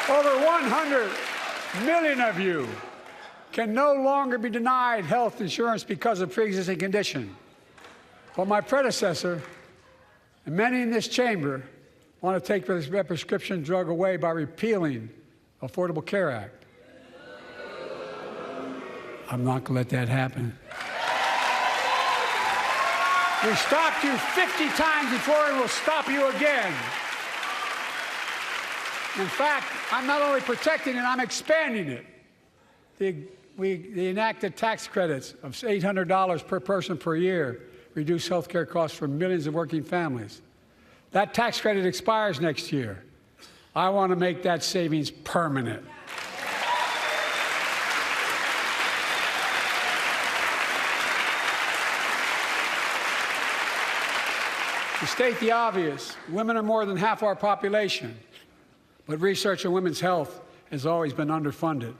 Over 100 million of you can no longer be denied health insurance because of pre-existing condition. But my predecessor, and many in this chamber, want to take this prescription drug away by repealing the Affordable Care Act. I'm not going to let that happen. We stopped you 50 times before, and we'll stop you again. In fact, I'm not only protecting it, I'm expanding it. We enacted tax credits of $800 per person per year, reduce health care costs for millions of working families. That tax credit expires next year. I want to make that savings permanent. To state the obvious, women are more than half our population, but research on women's health has always been underfunded.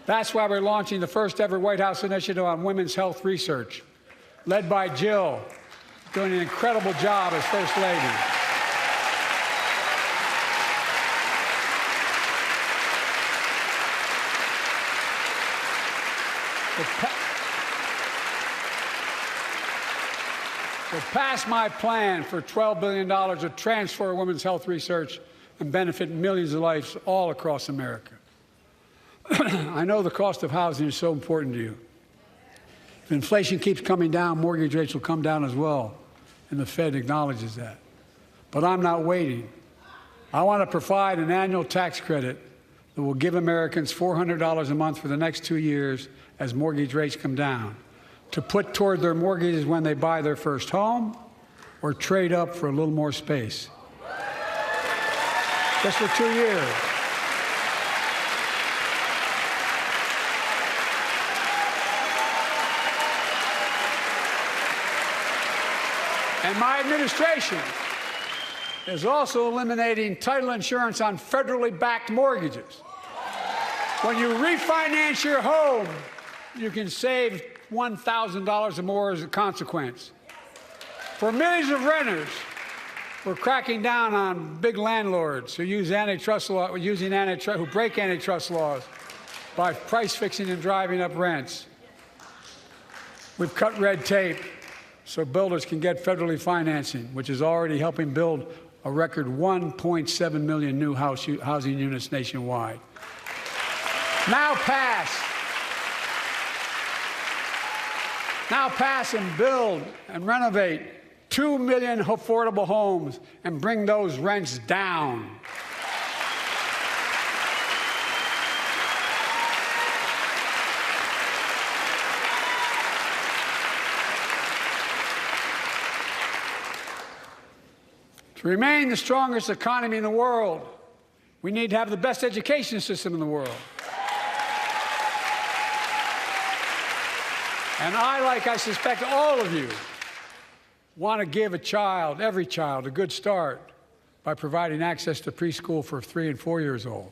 That's why we're launching the first ever White House initiative on women's health research, led by Jill, doing an incredible job as First Lady. So pass my plan for $12 billion to transfer women's health research and benefit millions of lives all across America. I know the cost of housing is so important to you. If inflation keeps coming down, mortgage rates will come down as well, and the Fed acknowledges that. But I'm not waiting. I want to provide an annual tax credit that will give Americans $400 a month for the next 2 years as mortgage rates come down, to put toward their mortgages when they buy their first home or trade up for a little more space. Just for 2 years. And my administration is also eliminating title insurance on federally backed mortgages. When you refinance your home, you can save $1,000 or more as a consequence. For millions of renters, we're cracking down on big landlords who use antitrust law, who break antitrust laws by price fixing and driving up rents. We've cut red tape so builders can get federally financing, which is already helping build a record 1.7 million new housing units nationwide. Now pass and build and renovate 2 million affordable homes and bring those rents down. To remain the strongest economy in the world, we need to have the best education system in the world. And I suspect all of you, want to give every child, a good start by providing access to preschool for 3 and 4 years old.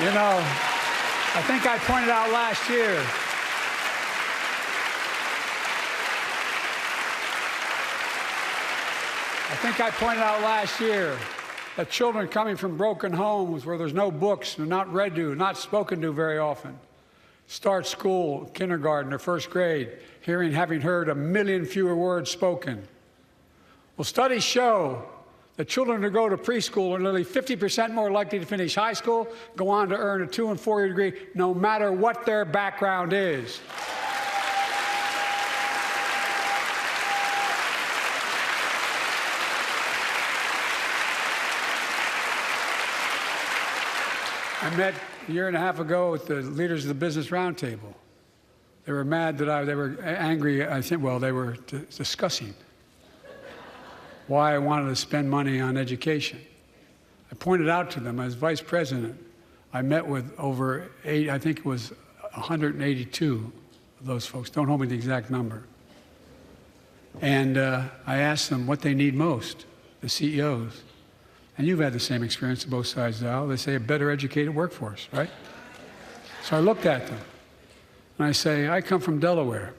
You know, I think I pointed out last year that children coming from broken homes where there's no books, they're not read to, not spoken to very often, start school, kindergarten, or first grade, having heard 1 million fewer words spoken. Well, studies show that children who go to preschool are nearly 50% more likely to finish high school, go on to earn a 2- and 4-year degree, no matter what their background is. I met a year and a half ago with the leaders of the Business Roundtable. They were mad that they were angry. I think, well, they were discussing why I wanted to spend money on education. I pointed out to them, as vice president, I met with over 182 of those folks. Don't hold me to the exact number. And I asked them what they need most, the CEOs. And you've had the same experience on both sides of the aisle. They say a better educated workforce, right? So I looked at them, and I say, I come from Delaware.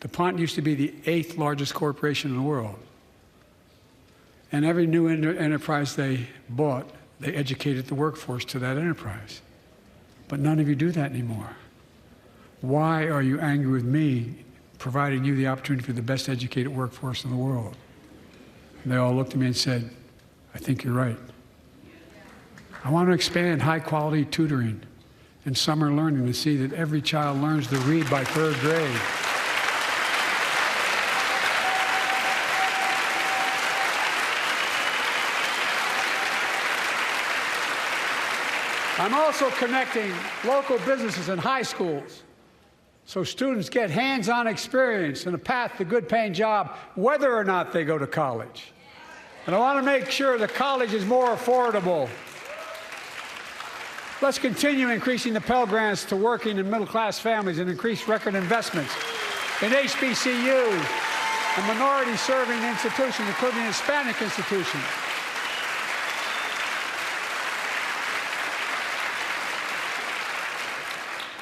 DuPont used to be the 8th largest corporation in the world. And every new enterprise they bought They educated the workforce to that enterprise. But none of you do that anymore. Why are you angry with me providing you the opportunity for the best educated workforce in the world? And they all looked at me and said, I think you're right. I want to expand high-quality tutoring and summer learning to see that every child learns to read by 3rd grade. I'm also connecting local businesses and high schools so students get hands-on experience and a path to a good-paying job, whether or not they go to college. And I want to make sure that college is more affordable. Let's continue increasing the Pell Grants to working and middle-class families and increase record investments in HBCUs and minority-serving institutions, including Hispanic institutions.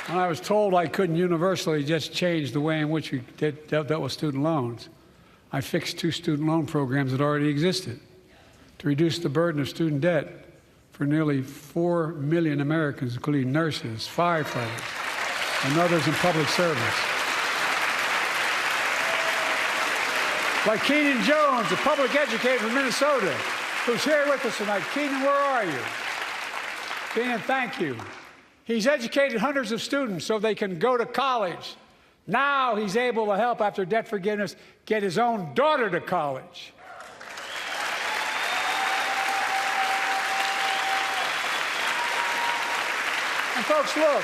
When I was told I couldn't universally just change the way in which we dealt with student loans, I fixed 2 student loan programs that already existed to reduce the burden of student debt for nearly 4 million Americans, including nurses, firefighters, and others in public service. Like Keenan Jones, a public educator from Minnesota, who's here with us tonight. Keenan, where are you? Keenan, thank you. He's educated hundreds of students so they can go to college. Now he's able to help, after debt forgiveness, get his own daughter to college. And folks, look,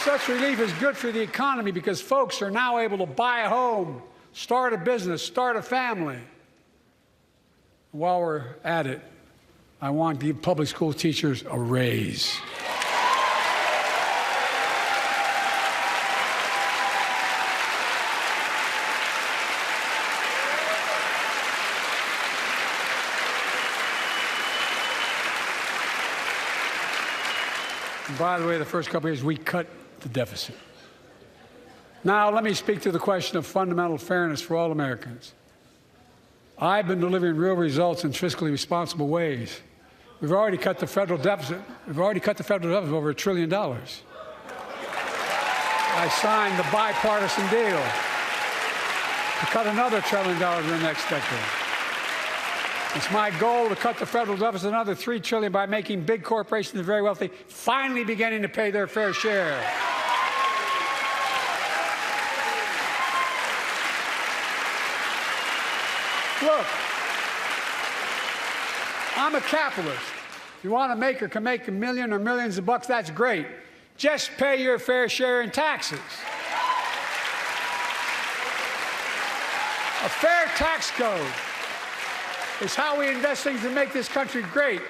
such relief is good for the economy because folks are now able to buy a home, start a business, start a family. While we're at it, I want to give public school teachers a raise. And by the way, the first couple of years, we cut the deficit. Now, let me speak to the question of fundamental fairness for all Americans. I've been delivering real results in fiscally responsible ways. We've already cut the federal deficit. We've already cut the federal deficit over $1 trillion. I signed the bipartisan deal to cut another $1 trillion in the next decade. It's my goal to cut the federal deficit another $3 trillion by making big corporations and the very wealthy finally beginning to pay their fair share. Look, I'm a capitalist. If you want to make or can make $1 million or millions of bucks, that's great. Just pay your fair share in taxes. A fair tax code is how we invest things to make this country great.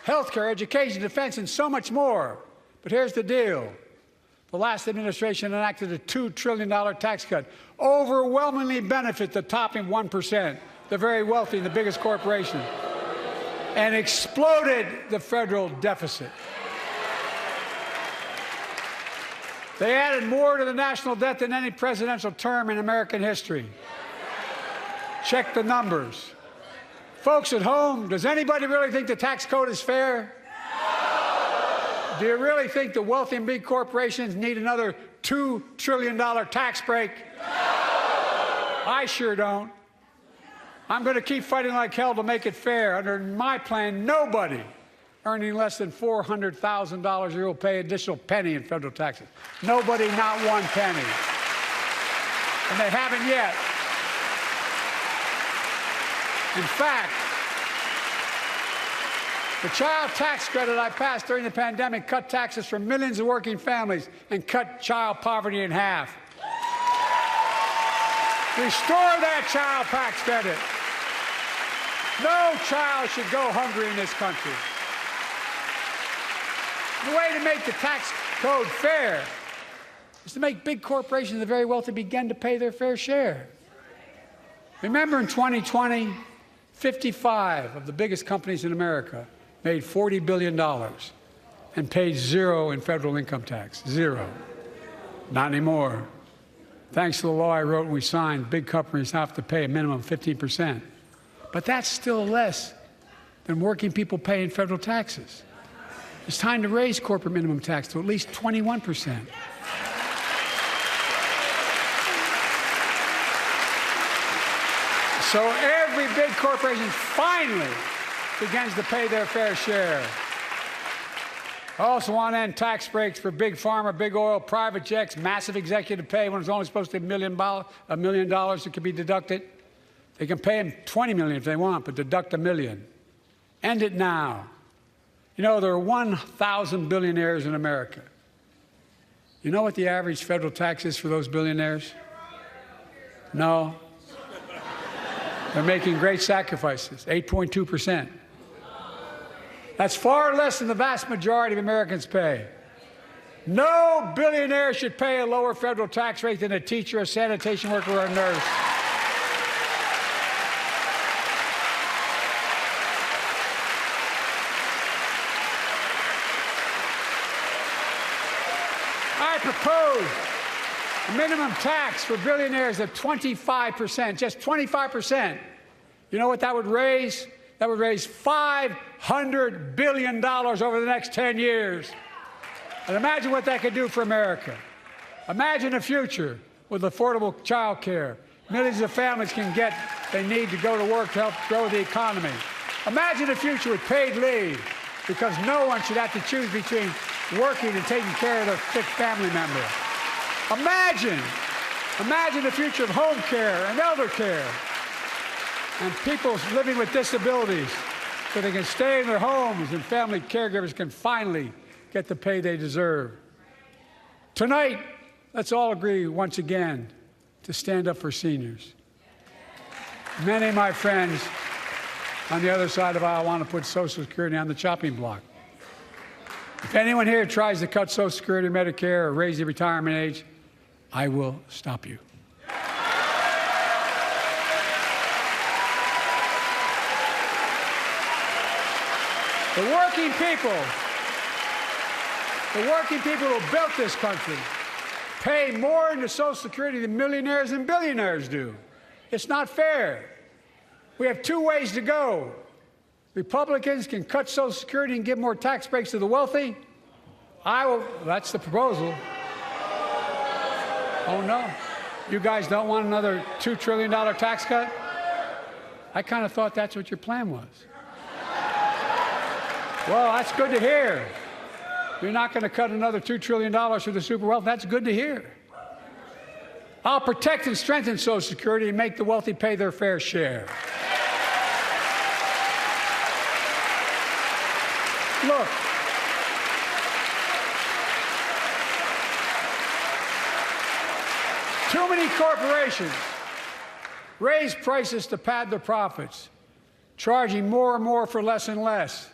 Healthcare, education, defense, and so much more. But here's the deal. The last administration enacted a $2 trillion tax cut, overwhelmingly benefit the top 1%. The very wealthy and the biggest corporation, and exploded the federal deficit. They added more to the national debt than any presidential term in American history. Check the numbers. Folks at home, does anybody really think the tax code is fair? No. Do you really think the wealthy and big corporations need another $2 trillion tax break? No. I sure don't. I'm going to keep fighting like hell to make it fair. Under my plan, nobody earning less than $400,000 a year will pay an additional penny in federal taxes. Nobody, not one penny. And they haven't yet. In fact, the child tax credit I passed during the pandemic cut taxes for millions of working families and cut child poverty in half. Restore that child tax credit. No child should go hungry in this country. The way to make the tax code fair is to make big corporations and the very wealthy begin to pay their fair share. Remember, in 2020, 55 of the biggest companies in America made $40 billion and paid zero in federal income tax. Zero. Not anymore. Thanks to the law I wrote and we signed, big companies have to pay a minimum of 15%. But that's still less than working people pay in federal taxes. It's time to raise corporate minimum tax to at least 21%. So every big corporation finally begins to pay their fair share. I also want to end tax breaks for big pharma, big oil, private jets, massive executive pay when it's only supposed to be $1 million that can be deducted. They can pay them $20 million if they want, but deduct $1 million. End it now. You know, there are 1,000 billionaires in America. You know what the average federal tax is for those billionaires? No. They're making great sacrifices, 8.2%. That's far less than the vast majority of Americans pay. No billionaire should pay a lower federal tax rate than a teacher, a sanitation worker, or a nurse. I propose a minimum tax for billionaires of 25%, just 25%. You know what that would raise? That would raise $500 billion over the next 10 years. And imagine what that could do for America. Imagine a future with affordable child care. Millions of families can get they need to go to work to help grow the economy. Imagine a future with paid leave, because no one should have to choose between working and taking care of their sick family member. Imagine the future of home care and elder care, and people living with disabilities so they can stay in their homes and family caregivers can finally get the pay they deserve. Tonight, let's all agree once again to stand up for seniors. Many of my friends on the other side of the aisle want to put Social Security on the chopping block. If anyone here tries to cut Social Security or Medicare or raise the retirement age, I will stop you. The working people who built this country pay more into Social Security than millionaires and billionaires do. It's not fair. We have two ways to go. Republicans can cut Social Security and give more tax breaks to the wealthy. That's the proposal. Oh, no. You guys don't want another $2 trillion tax cut? I kind of thought that's what your plan was. Well, that's good to hear. You're not going to cut another $2 trillion for the super wealthy. That's good to hear. I'll protect and strengthen Social Security and make the wealthy pay their fair share. Look, too many corporations raise prices to pad their profits, charging more and more for less and less.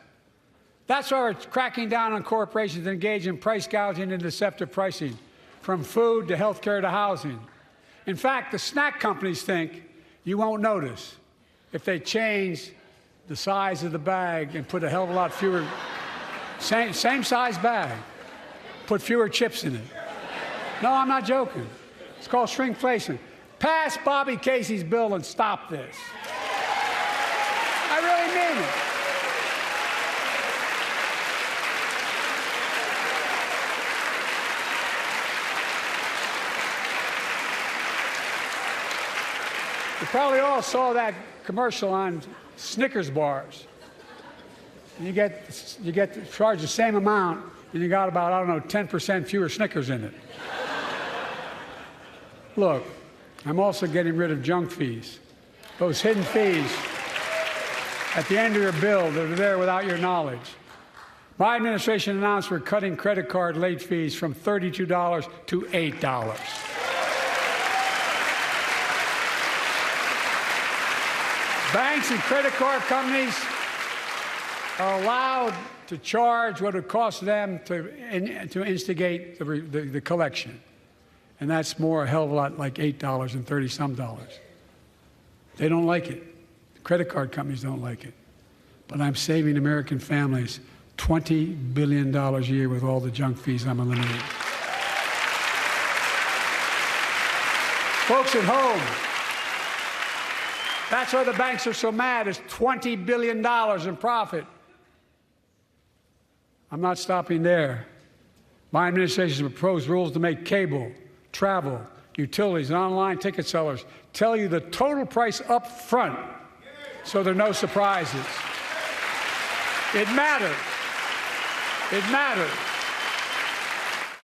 That's why we're cracking down on corporations that engage in price gouging and deceptive pricing, from food to health care to housing. In fact, the snack companies think you won't notice if they change the size of the bag and put a hell of a lot fewer, same size bag, put fewer chips in it. No, I'm not joking. It's called shrinkflation. Pass Bobby Casey's bill and stop this. I really mean it. You probably all saw that commercial on Snickers bars. You get charged the same amount, and you got about, I don't know, 10% fewer Snickers in it. Look, I'm also getting rid of junk fees, those hidden fees at the end of your bill that are there without your knowledge. My administration announced we're cutting credit card late fees from $32 to $8. Banks and credit card companies are allowed to charge what it costs them to instigate the collection. And that's more, a hell of a lot, like $8 and 30-some dollars. They don't like it. The credit card companies don't like it. But I'm saving American families $20 billion a year with all the junk fees I'm eliminating. Folks at home, That's why the banks are so mad. It's $20 billion in profit. I'm not stopping there. My administration has proposed rules to make cable, travel, utilities, and online ticket sellers tell you the total price up front so there are no surprises. It matters. It matters.